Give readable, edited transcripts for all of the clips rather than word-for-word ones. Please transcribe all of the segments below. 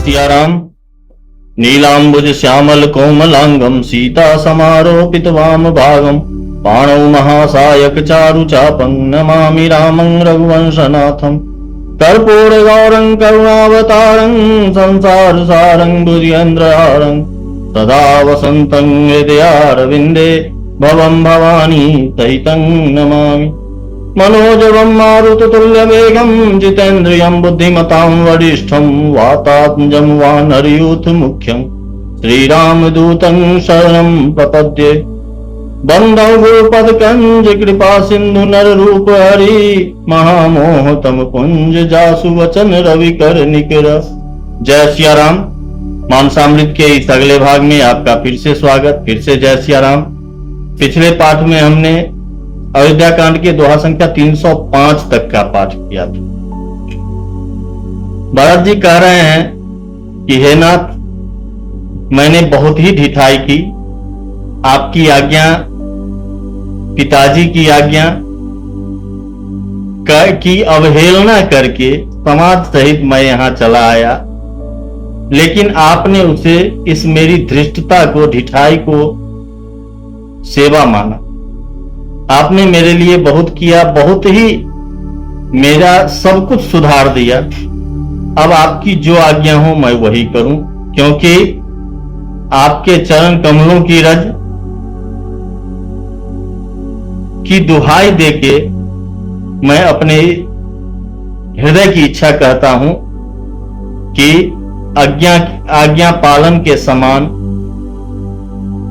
सियाराम। नीलांबुज श्यामल कोमलांगम सीता समारोपित वाम भागम पाणौ महासायक चारु चापं नमामि रामं रघुवंशनाथम। कर्पूर गौरं करुणावतारं संसार सारं भुजगेन्द्रहारं सदा वसन्तं हृदयारविन्दे भवं भवानी सहितं नमामि। मनोजवं मारुततुल्यवेगं जितेन्द्रियं बुद्धिमतां वरिष्ठं वातात्मजं वानरयूथ मुख्यं श्रीरामदूतं शरणं प्रपद्ये। बन्धौ गुरुपदकंज कृपा सिंधु नर रूप हरि महामोहतम कुंज जासु वचन रवि कर निकर। जय सिया राम। मानसामृत के इस अगले भाग में आपका फिर से स्वागत। फिर से जय सिया राम। पिछले पाठ में हमने अयोध्या कांड के दोहा संख्या 305 तक का पाठ किया था। भरत जी कह रहे हैं कि हे नाथ, मैंने बहुत ही ढिठाई की, आपकी आज्ञा, पिताजी की आज्ञा की अवहेलना करके समाज सहित मैं यहां चला आया, लेकिन आपने उसे, इस मेरी धृष्टता को, ढिठाई को सेवा माना। आपने मेरे लिए बहुत किया, बहुत ही मेरा सब कुछ सुधार दिया। अब आपकी जो आज्ञा हो मैं वही करूं, क्योंकि आपके चरण कमलों की रज की दुहाई देके मैं अपने हृदय की इच्छा कहता हूं कि आज्ञा पालन के समान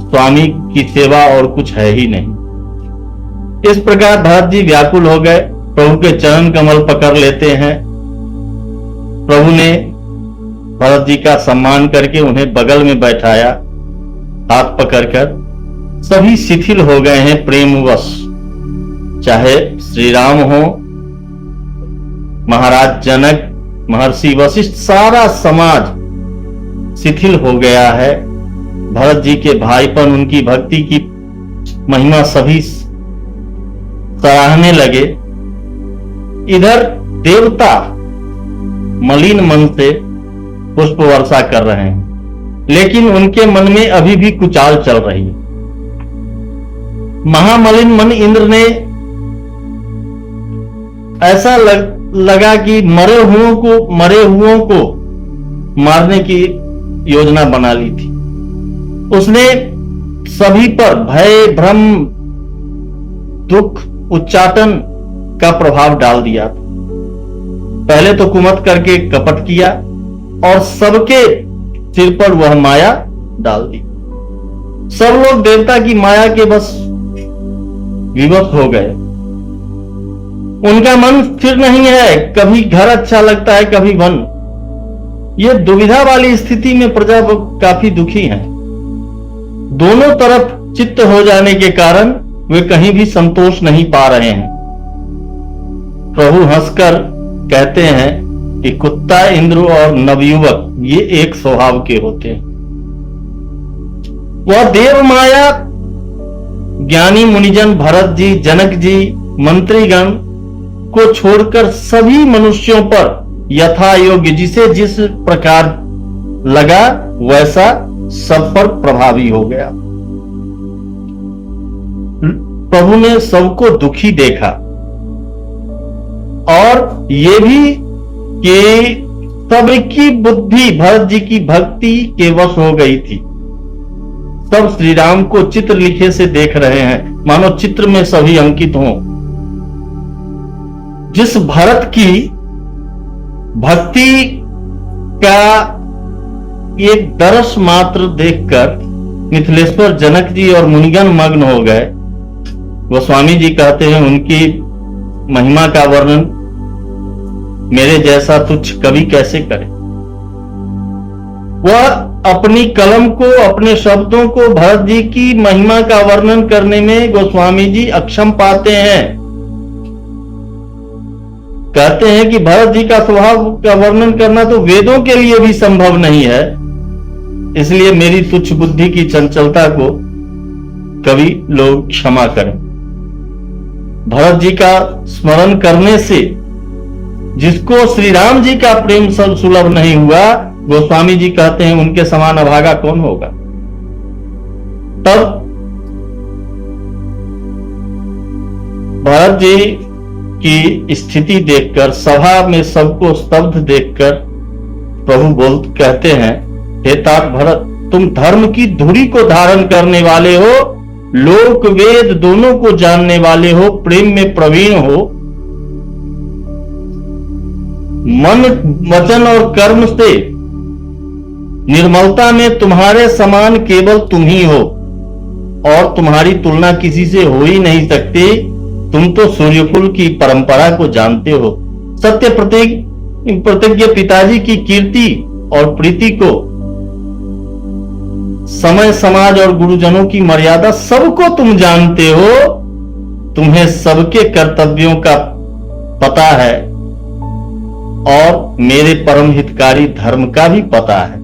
स्वामी की सेवा और कुछ है ही नहीं। इस प्रकार भरत जी व्याकुल हो गए, प्रभु के चरण कमल पकड़ लेते हैं। प्रभु ने भरत जी का सम्मान करके उन्हें बगल में बैठाया, हाथ पकड़कर। सभी शिथिल हो गए हैं प्रेमवश, चाहे श्री राम हो, महाराज जनक, महर्षि वशिष्ठ, सारा समाज शिथिल हो गया है। भरत जी के भाईपन, उनकी भक्ति की महिमा सभी सराहने लगे। इधर देवता मलिन मन से पुष्प वर्षा कर रहे हैं, लेकिन उनके मन में अभी भी कुचाल चल रही है। महामलिन मन इंद्र ने ऐसा लगा कि मरे हुओं को मारने की योजना बना ली थी। उसने सभी पर भय, भ्रम, दुख, उच्चाटन का प्रभाव डाल दिया। पहले तो कुमत करके कपट किया और सबके सिर पर वह माया डाल दी। सब लोग देवता की माया के बस विवश हो गए। उनका मन स्थिर नहीं है, कभी घर अच्छा लगता है, कभी वन। ये दुविधा वाली स्थिति में प्रजा काफी दुखी है। दोनों तरफ चित्त हो जाने के कारण वे कहीं भी संतोष नहीं पा रहे हैं। प्रभु हंसकर कहते हैं कि कुत्ता, इंद्र और नवयुवक ये एक स्वभाव के होते हैं। वह देव माया ज्ञानी मुनिजन, भरत जी, जनक जी, मंत्रीगण को छोड़कर सभी मनुष्यों पर यथा योग्य, जिसे जिस प्रकार लगा वैसा सब पर प्रभावी हो गया। प्रभु ने सबको दुखी देखा और ये भी कि सबकी बुद्धि भरत जी की भक्ति के वश हो गई थी। सब श्री राम को चित्र लिखे से देख रहे हैं, मानो चित्र में सभी अंकित हों। जिस भरत की भक्ति का एक दर्श मात्र देखकर मिथिलेश्वर, जनक जी और मुनिगण मग्न हो गए। गोस्वामी जी कहते हैं, उनकी महिमा का वर्णन मेरे जैसा तुच्छ कवि कैसे करे। वह अपनी कलम को, अपने शब्दों को भरत जी की महिमा का वर्णन करने में गोस्वामी जी अक्षम पाते हैं। कहते हैं कि भरत जी का स्वभाव का वर्णन करना तो वेदों के लिए भी संभव नहीं है, इसलिए मेरी तुच्छ बुद्धि की चंचलता को कवि लोग क्षमा करें। भरत जी का स्मरण करने से जिसको श्री राम जी का प्रेम सुलभ नहीं हुआ, गोस्वामी जी कहते हैं उनके समान अभागा कौन होगा। तब भरत जी की स्थिति देखकर, सभा में सबको स्तब्ध देखकर प्रभु कहते हैं, हे तात भरत, तुम धर्म की धुरी को धारण करने वाले हो, लोक वेद दोनों को जानने वाले हो, प्रेम में प्रवीण हो, मन वचन और कर्म से निर्मलता में तुम्हारे समान केवल तुम ही हो और तुम्हारी तुलना किसी से हो ही नहीं सकती। तुम तो सूर्यकुल की परंपरा को जानते हो। सत्य प्रतिज्ञ पिताजी की कीर्ति और प्रीति को, समय समाज और गुरुजनों की मर्यादा सबको तुम जानते हो। तुम्हें सबके कर्तव्यों का पता है और मेरे परम हितकारी धर्म का भी पता है।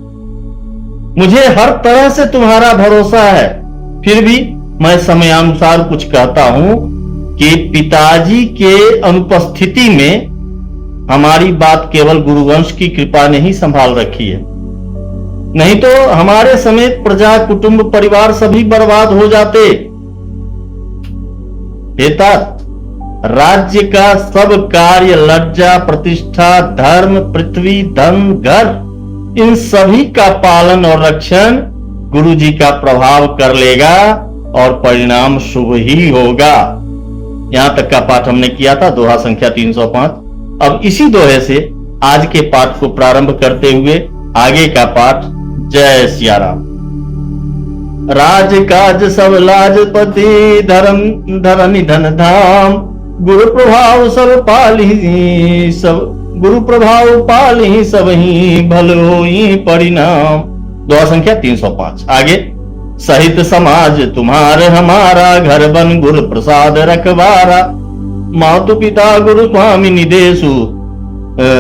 मुझे हर तरह से तुम्हारा भरोसा है, फिर भी मैं समयानुसार कुछ कहता हूं कि पिताजी के अनुपस्थिति में हमारी बात केवल गुरुवंश की कृपा ने ही संभाल रखी है, नहीं तो हमारे समेत प्रजा, कुटुंब, परिवार सभी बर्बाद हो जाते। पिता, राज्य का सब कार्य, लज्जा, प्रतिष्ठा, धर्म, पृथ्वी, धन, घर, इन सभी का पालन और रक्षण गुरु जी का प्रभाव कर लेगा और परिणाम शुभ ही होगा। यहां तक का पाठ हमने किया था, दोहा संख्या 305। अब इसी दोहे से आज के पाठ को प्रारंभ करते हुए आगे का पाठ। जय सिया राम। राज काज सब लाजपति, धर्म धरनि धन धाम, गुरु प्रभाव सब पाली, सब गुरु प्रभाव पाली, सब ही भल होई परिणाम। दोहा संख्या 305। आगे, सहित समाज तुम्हारे हमारा, घर बन गुरु प्रसाद रखवारा, मातु पिता गुरु स्वामी निदेशु,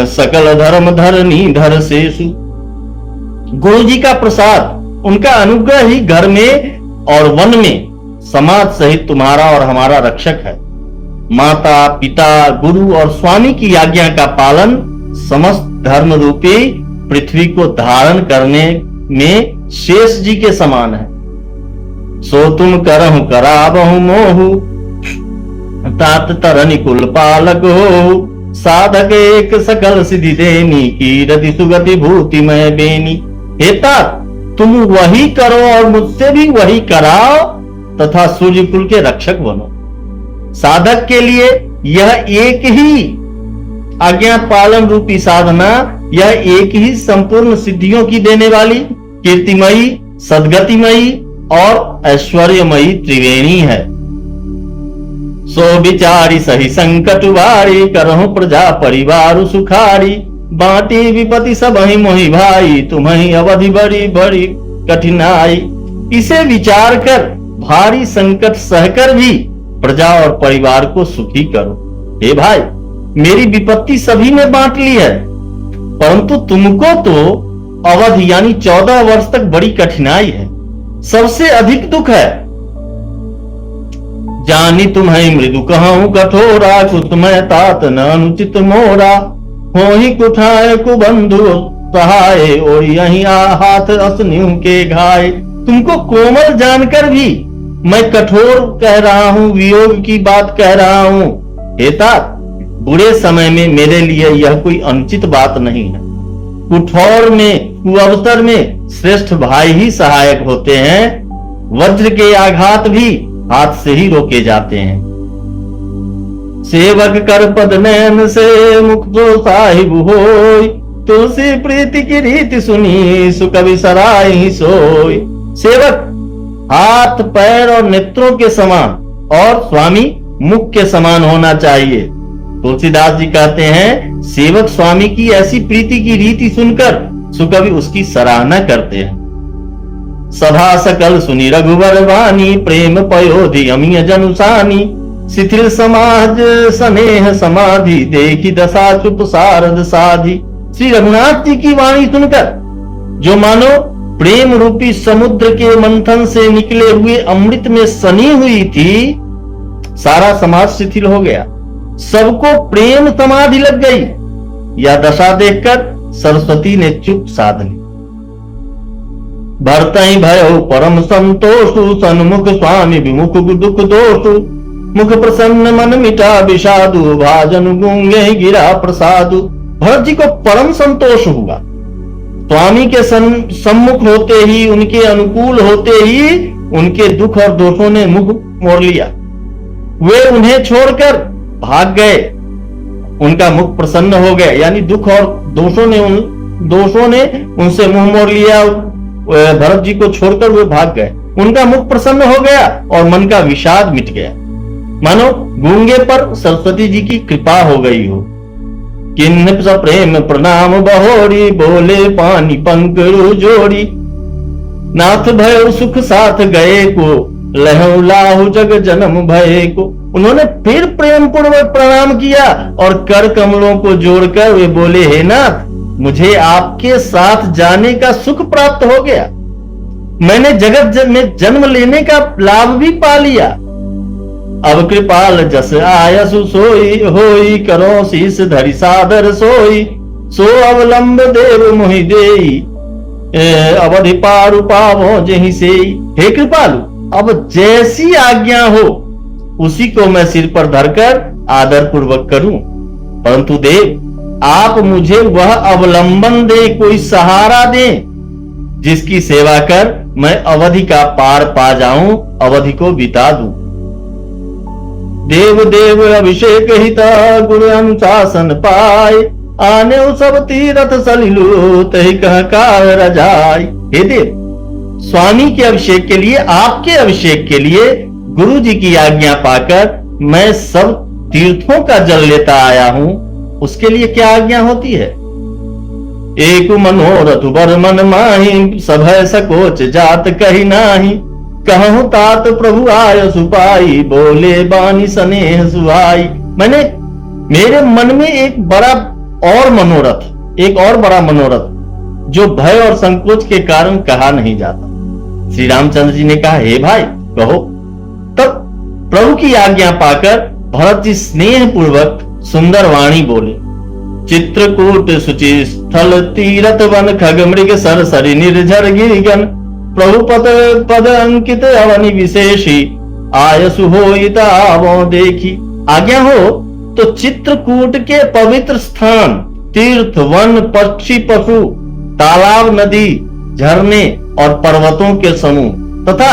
सकल धर्म धरनी धर सेसु। गुरु जी का प्रसाद, उनका अनुग्रह ही घर में और वन में समाज सहित तुम्हारा और हमारा रक्षक है। माता पिता गुरु और स्वामी की आज्ञा का पालन समस्त धर्म रूपी पृथ्वी को धारण करने में शेष जी के समान है। सो तुम करहु कराबहु मोहु, तात तरनि कुल पालक हो, साधक एक सकल सिद्धि देनी, कीरति सुगति भूति मैं बेनी। हे तात, तुम वही करो और मुझसे भी वही कराओ तथा सूर्य कुल के रक्षक बनो। साधक के लिए यह एक ही आज्ञा पालन रूपी साधना, यह एक ही संपूर्ण सिद्धियों की देने वाली कीर्तिमयी, सदगतिमयी और ऐश्वर्यमयी त्रिवेणी है। सो विचारी सही संकट वारी, करहु प्रजा परिवार सुखारी, बांटी विपत्ति सब ही मोहि भाई, तुम्हें अवधि बड़ी बड़ी कठिनाई। इसे विचार कर भारी संकट सहकर भी प्रजा और परिवार को सुखी करो। हे भाई, मेरी विपत्ति सभी ने बांट ली है, परंतु तुमको तो अवधि यानी 14 वर्ष तक बड़ी कठिनाई है, सबसे अधिक दुख है। जानी तुम्हें मृदु कहूं कठोरा, कुत मैं तात न अनुचित मोरा, हो ही कुठाए कुबंधु सहाय, और यही हाथ असन्यु के घाय। तुमको कोमल जानकर भी मैं कठोर कह रहा हूं, वियोग की बात कह रहा हूं। हे तात, बुरे समय में मेरे लिए यह कोई अनुचित बात नहीं है। कुठौर में, कुअवसर में श्रेष्ठ भाई ही सहायक होते हैं। वज्र के आघात भी हाथ से ही रोके जाते हैं। सेवक कर पद नयन से, मुख जो साहिब होय, तुलसी प्रीति की रीति सुनी, सुकवि सराय ही सोय। सेवक हाथ पैर और नेत्रों के समान और स्वामी मुख के समान होना चाहिए। तुलसीदास जी कहते हैं, सेवक स्वामी की ऐसी प्रीति की रीति सुनकर सुकवि उसकी सराहना करते हैं। सभा सकल सुनी रघुवर वाणी, प्रेम पयोधि अमीय जनुसानी, शिथिल समाज स्नेह समाधि, देखी दशा चुप सारद साधि। श्री रघुनाथ जी की वाणी सुनकर जो मानो प्रेम रूपी समुद्र के मंथन से निकले हुए अमृत में सनी हुई थी, सारा समाज शिथिल हो गया, सबको प्रेम समाधि लग गई। यह दशा देखकर सरस्वती ने चुप साध ली। भरतहि भयो परम संतोषु, सन्मुख स्वामी विमुख दुख दोषु, मुख प्रसन्न मन मिटा विषादु, भाजन गूंगे गिरा प्रसादु। भरत जी को परम संतोष हुआ। स्वामी के सम्मुख होते ही, उनके अनुकूल होते ही उनके दुख और दोषों ने मुख मोड़ लिया। वे उन्हें छोड़कर भाग गए, उनका मुख प्रसन्न हो गया, यानी दुख और दोषों ने उनसे मुंह मोड़ लिया। भरत जी को छोड़कर वे भाग गए, उनका मुख प्रसन्न हो गया और मन का विषाद मिट गया, मानो गूंगे पर सरस्वती जी की कृपा हो गई हो। किन्ह प्रेम प्रणाम बहोरी, बोले पानी पंकरु जोड़ी, नाथ भयो सुख साथ गए को, लहु लाहु जग जन्म भय को। उन्होंने फिर प्रेम पूर्वक प्रणाम किया और कर कमलों को जोड़कर वे बोले, हे नाथ, मुझे आपके साथ जाने का सुख प्राप्त हो गया, मैंने जगत में जन्म लेने का लाभ भी पा लिया। अब कृपाल जस आयसु सोई, होई करो शीस धरि सादर सोई, सो अवलंब देव मोहि देई, अवधि पारु पावो जेहि सेई। हे कृपालु, अब जैसी आज्ञा हो उसी को मैं सिर पर धरकर आदर पूर्वक करूं, परंतु देव आप मुझे वह अवलंबन दे, कोई सहारा दे जिसकी सेवा कर मैं अवधि का पार पा जाऊं, अवधि को बिता दूं। देव देव अभिषेक हिता, गुरु अनुशासन पाए, आने सब तीरथ सलिलु, तहि कह कार जाय। हे देव, स्वामी के अभिषेक के लिए, आपके अभिषेक के लिए गुरु जी की आज्ञा पाकर मैं सब तीर्थों का जल लेता आया हूं, उसके लिए क्या आज्ञा होती है? एक मनोरथ बर मन माही, सभय सकोच जात कही नाही, कहूं तात प्रभु आय सुपाई, बोले बानी स्नेह सुहाई। मेरे मन में एक बड़ा और मनोरथ, एक और बड़ा मनोरथ जो भय और संकोच के कारण कहा नहीं जाता। श्री रामचंद्र जी ने कहा, हे भाई कहो। तब प्रभु की आज्ञा पाकर भरत जी स्नेह पूर्वक सुंदर वाणी बोले, चित्रकूट सुचि स्थल तीरथ वन, खग मृग सर सरि निर्झर गिरिगन, प्रभु पद अंकित अवनि विशेषी, आयसु होइता आवो देखी। आज्ञा हो तो चित्रकूट के पवित्र स्थान, तीर्थ, वन, पक्षी, पशु, तालाब, नदी, झरने और पर्वतों के समूह तथा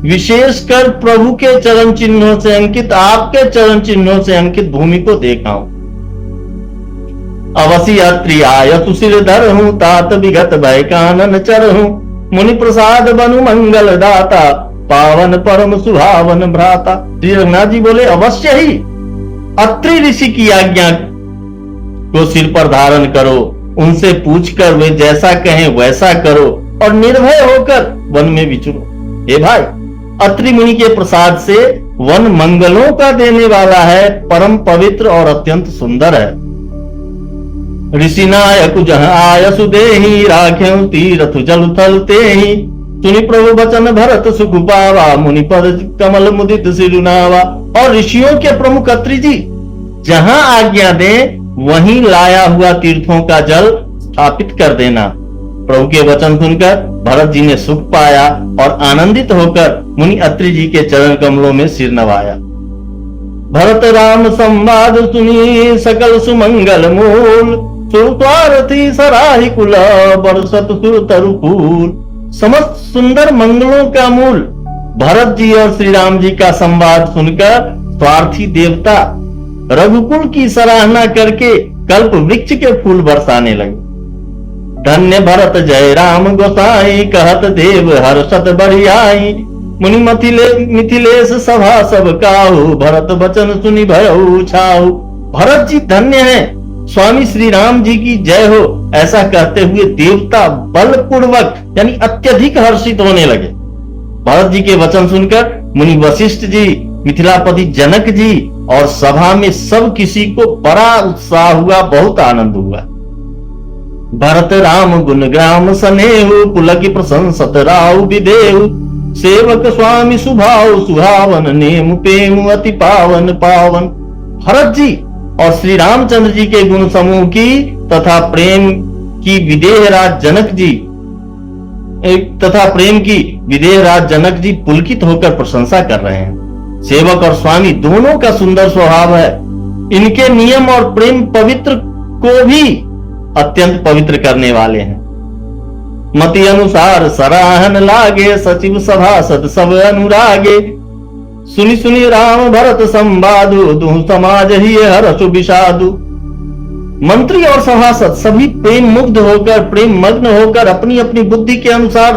विशेषकर प्रभु के चरण चिन्हों से अंकित, आपके चरण चिन्हों से अंकित भूमि को देखाऊं। अवसी अत्रि आयसु सिर धर हूं, तात विगत भय कानन चर हूं, मुनि प्रसाद बनु मंगल दाता, पावन परम सुहावन भ्राता। श्री रघुनाथ जी बोले, अवश्य ही अत्रि ऋषि की आज्ञा को सिर पर धारण करो, उनसे पूछकर वे जैसा कहें वैसा करो और निर्भय होकर वन में विचरो। हे भाई, अत्रि मुनि के प्रसाद से वन मंगलों का देने वाला है, परम पवित्र और अत्यंत सुंदर है। ऋषि नायक जहाँ आयसु देहि, राख्यं तीरथ जल थल तेहि, सुनि प्रभु बचन भरत सुख पावा, मुनि पद कमल मुदित सिरुनावा। और ऋषियों के प्रमुख अत्रि जी जहां आज्ञा दें वहीं लाया हुआ तीर्थों का जल स्थापित कर देना। प्रभु के वचन सुनकर भरत जी ने सुख पाया और आनंदित होकर मुनि अत्रि जी के चरण कमलों में सिर नवाया। भरत राम संवाद सुनी, सकल सुमंगल मूल, सुरत्वारथी सराहि कुल, बरसत सुर तरुफूल। समस्त सुंदर मंगलों का मूल भरत जी और श्री राम जी का संवाद सुनकर स्वार्थी देवता रघुकुल की सराहना करके कल्प वृक्ष के फूल बरसाने लगे। धन्य भरत जय राम गोसाई, कहत देव हर्षत बरियाई, मुनि मिथिलेश सभा सब काहू, भरत बचन सुनि भयउ छाऊ। भरत जी धन्य हैं, स्वामी श्री राम जी की जय हो, ऐसा कहते हुए देवता बलपूर्वक यानी अत्यधिक हर्षित होने लगे। भरत जी के वचन सुनकर मुनि वशिष्ठ जी, मिथिलापति जनक जी और सभा में सब किसी को बड़ा उत्साह हुआ, बहुत आनंद हुआ। भरत राम गुण ग्राम सनेहु, पुलकी प्रशंसत राउ विदेहु, सेवक स्वामी सुभाव सुहावन, नेम पेम अति पावन पावन। भरत जी और श्री रामचंद्र जी के गुण समूह की तथा प्रेम कि विदेहराज जनक जी तथा प्रेम की विदेहराज जनक जी पुलकित होकर प्रशंसा कर रहे हैं। सेवक और स्वामी दोनों का सुंदर स्वभाव है। इनके नियम और प्रेम पवित्र को भी अत्यंत पवित्र करने वाले हैं। मति अनुसार सराहन लागे, सचिव सभासद सब अनुरागे। सुनि सुनि राम भरत संवादु, दुह समाज ही हर्ष विषादु। मंत्री और सभासद सभी प्रेम मुग्ध होकर, प्रेम मग्न होकर अपनी अपनी बुद्धि के अनुसार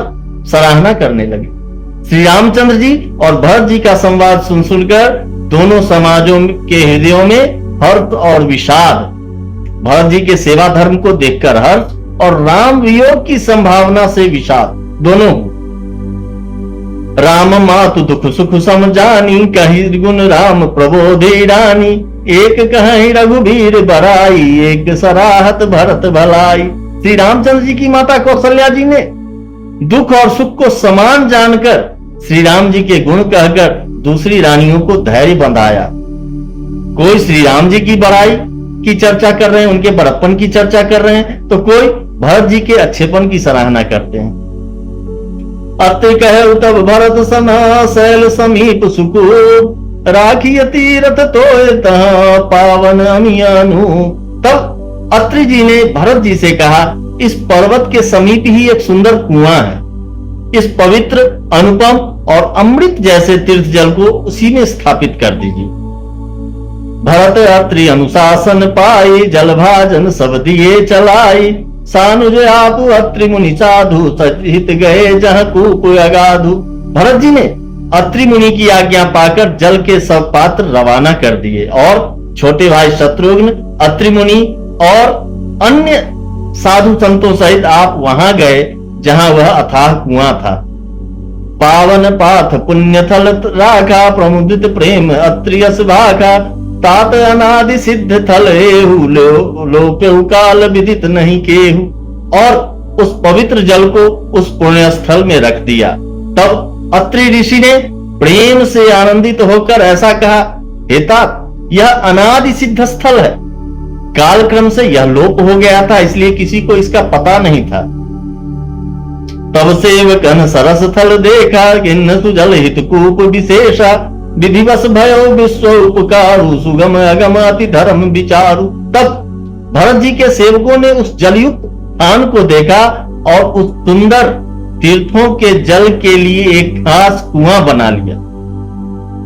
सराहना करने लगे। श्री रामचंद्र जी और भरत जी का संवाद सुन सुनकर दोनों समाजों के हृदयों में हर्ष और विषाद, भरत जी के सेवा धर्म को देखकर हर्ष और राम वियोग की संभावना से विषाद दोनों। राम मातु दुख सुख समझानी, कही गुण राम प्रबोधे रानी। एक कहीं रघुबीर बराई, एक सराहत भरत भलाई। श्री रामचंद्र जी की माता कौशल्या जी ने दुख और सुख को समान जानकर श्री राम जी के गुण कहकर दूसरी रानियों को धैर्य बंधाया। कोई श्री राम जी की बड़ाई की चर्चा कर रहे हैं, उनके बड़प्पन की चर्चा कर रहे हैं, तो कोई भरत जी के अच्छेपन की सराहना करते हैं। अत्रि कहे तब भरत सना, शैल समीप सुकूप। राखिय तीरथ तोय तहां, पावन अमियानु। तब अत्रि जी ने भरत जी से कहा, इस पर्वत के समीप ही एक सुंदर कुआं है। इस पवित्र, अनुपम और अमृत जैसे तीर्थ जल को उसी में स्थापित कर दीजिए। भरत अत्रि अनुशासन पाई, जल भाजन सब दिए चलाई। सानुज आप अत्रि मुनि साधु, सहित गए जहां कूप अगाधु। भरत जी ने अत्रि मुनि की आज्ञा पाकर जल के सब पात्र रवाना कर दिए और छोटे भाई शत्रुघ्न, अत्रि मुनि और अन्य साधु संतों सहित आप वहां गए जहां वह अथाह कुआं था। पावन पाथ पुण्य थल राखा, प्रमुदित प्रेम अत्रियस भाखा। तात अनादि सिद्ध थल एहु, लोपेहु काल विदित नहीं केहु। और उस पवित्र जल को उस पुण्य स्थल में रख दिया। तब अत्रि ऋषि ने प्रेम से आनंदित होकर ऐसा कहा, हे तात, यह अनादि सिद्ध स्थल है। कालक्रम से यह लोप हो गया था, इसलिए किसी को इसका पता नहीं था। तब सेवकन सरस थल देखा, किन्न सुजल हित कूप विशेषा। विधिवश भयो विश्व उपकारु, सुगम अगम अति धर्म विचारु। तब भरत जी के सेवकों ने उस जलयुक्त स्थान को देखा और उस सुंदर तीर्थों के जल के लिए एक खास कुआं बना लिया।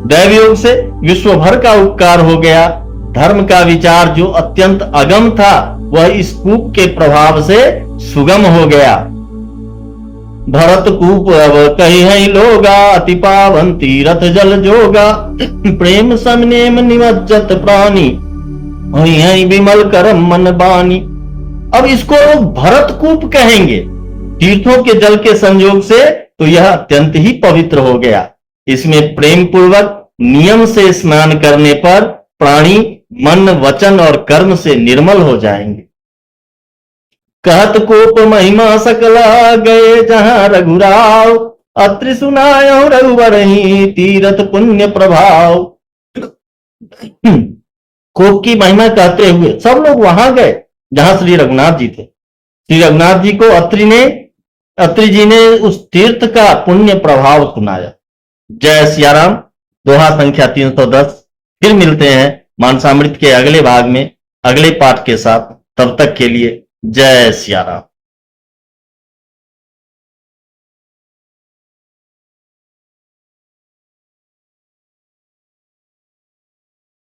दैवयोग से विश्व भर का उपकार हो गया। धर्म का विचार जो अत्यंत अगम था, वह इस कूप के प्रभाव से सुगम हो गया। भरत कूप अब कही है लोगा, अति पावन तीरथ जल जोगा। प्रेम समनेम निमज्जत प्राणी, है विमल करम मन बानी। अब इसको लोग भरत कूप कहेंगे। तीर्थों के जल के संयोग से तो यह अत्यंत ही पवित्र हो गया। इसमें प्रेम पूर्वक नियम से स्नान करने पर प्राणी मन, वचन और कर्म से निर्मल हो जाएंगे। कहत कोप महिमा सकला, गए जहां रघुराव। अत्रि सुनायो रघुवरहि, तीरथ पुण्य प्रभाव। कोप की महिमा कहते हुए सब लोग वहां गए जहां श्री रघुनाथ जी थे। श्री रघुनाथ जी को अत्रि जी ने उस तीर्थ का पुण्य प्रभाव सुनाया। जय सियाराम। दोहा संख्या 310। फिर मिलते हैं मानसामृत के अगले भाग में अगले पाठ के साथ। तब तक के लिए जय सियाराम।